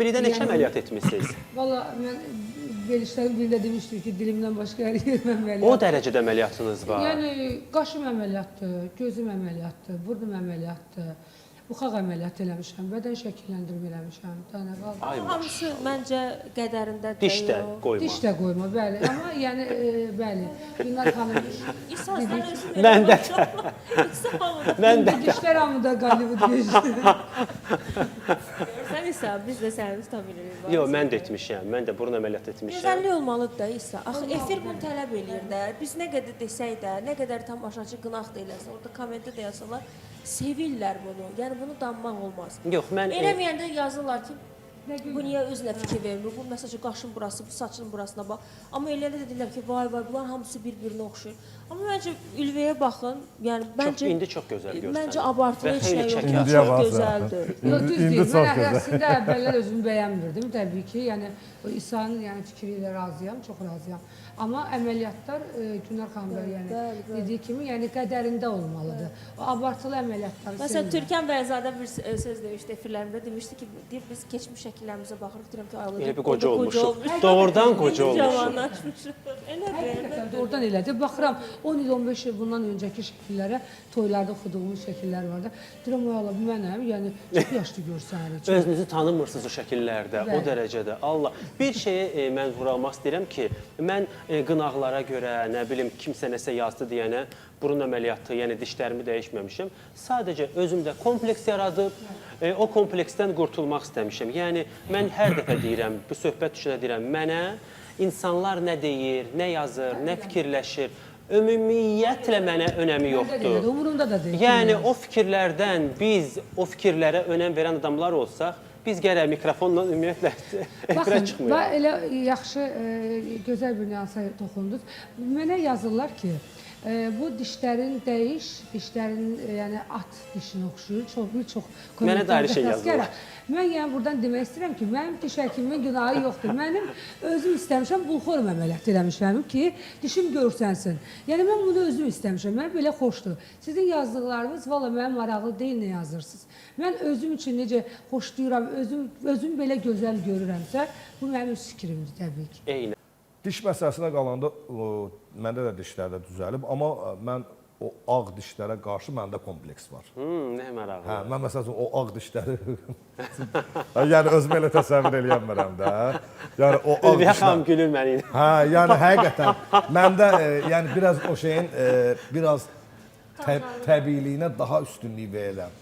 Ümumilikdə neçə əməliyyat etmişsiniz? Valla mən verilişlərin birində demişdim ki, dilimdən başqa hər yerim əməliyyat. O dərəcədə əməliyyatınız var. Yəni, qaşım əməliyyatdır, gözüm əməliyyatdır, burnum əməliyyatdır. Buxaq əməliyyat eləmişəm, bədən şəkilləndirmə eləmişəm. Hamısı məncə qədərində Diş də qoyma. Diş də qoyma, bəli. Amma yəni, bəli, Gülnar xanım Mən də. Mən də. dişlər hamıda Hollywood geçdi. Sən isə biz də səni tuta bilirik. Yox, mən də etmişəm. Mən də burun əməliyyat etmişəm. Gözəllik olmalıdır da İsa. Axı efir bunu tələb eləyir də. Biz nə qədər desək də, nə qədər tamaşaçı qınaq da eləsə, orada kommentdə də yazsalar, sevirlər bunu. Yəni bunu danmaq olmaz. Yox, mən Eləməyəndə yazırlar ki, bu niyə özünə fikir vermir? Bu məsəlcə qaşın burası, bu saçın burasına bax. Amma eləyəndə də deyirlər ki, vay vay, bunlar hamısı bir-birinə oxşuyur. Amma məncə Ülviyə baxın, yəni məncə indi çox gözəl görsənir. Məncə abartılı heç nə yox, İndiyə çox gözəldir. Yox, düz deyil. Mən əslində əvvəllər özümü bəyənmirdim, təbii ki. Yəni İsa'nın fikri ilə razıyam, çox razıyam. Amma əməliyyatlar Gülnar xanım da yəni dediyi kimi, yəni qədərində olmalıdır. O abartılı əməliyyatları sevmirəm. Məsələn, Türkan Bəyzadə bir söz demişdi efirlərində, demişdi ki, deyir biz keçmiş şəkillərimizə baxırıq, deyirəm ki, ayılır. Elə bir qoca olmuşuq. Doğrudan qoca olmuşuq. Cavanlaşmışıq. Həqiqətən doğrudan elədir. Baxıram 10 il, 15 il bundan öncəki şəkillərə, toylarda oxuduğumuz şəkillər var da. Deyirəm, ay Allah, bu mənəm, yəni çox yaşlı görsənir. Özünüzü tanımırsınız o şəkillərdə, o dərəcədə. Allah. Bir şeyi mən vuralmaq istəyirəm ki, mən qınaqlara görə, nə bilim, kimsə nəsə yazdı deyənə burun əməliyyatı, yəni dişlərimi dəyişməmişim. Sadəcə özümdə kompleks yaradıb, o kompleksdən qurtulmaq istəmişəm. Yəni, mən hər dəfə deyirəm, bu söhbət düşünə deyirəm, mənə insanlar nə deyir, nə yazır, nə fikirləşir, ümumiyyətlə mənə önəmi yoxdur. Umurumda da deyil. Yəni, o fikirlərdən biz o fikirlərə önəm verən adamlar olsaq, biz gərək mikrofonla ümumiyyətlə efirə çıxmıyıq. Baxın, elə yaxşı, gözəl bir nüansa toxundunuz. Mənə yazırlar ki, bu dişlərin dəyiş, dişlərin yəni at dişinə oxşuyur. Bir çox mənə də ayrı şey yazırlar. Mən yəni buradan demək istəyirəm ki, mənim diş həkimimin günahı yoxdur. Mənim özüm istəmişəm, bulxorum əməliyyat eləmişəm ki, dişim görsənsin. Yəni mən bunu özüm istəmişəm. Mənə belə xoşdur. Sizin yazdıqlarınız valla mənə maraqlı deyil, nə yazırsınız. Mən özüm üçün necə xoşlayıram, özüm belə gözəl görürəmsə, bu mənim öz fikrimdir təbii ki. Eyni. Diş məsələsinə qalanda məndə də dişlərdə düzəlib, amma mən o ağ dişlərə qarşı məndə kompleks var. Nə maraqlı. Hə, mən məsələn o ağ dişləri yəni özümə elə təsəvvür eləyəmirəm də. Yəni o ağ Ülviyə xanım gülür mənə. Hə, yəni həqiqətən məndə yəni biraz o şeyin biraz təbiiliyinə daha üstünlük verirəm.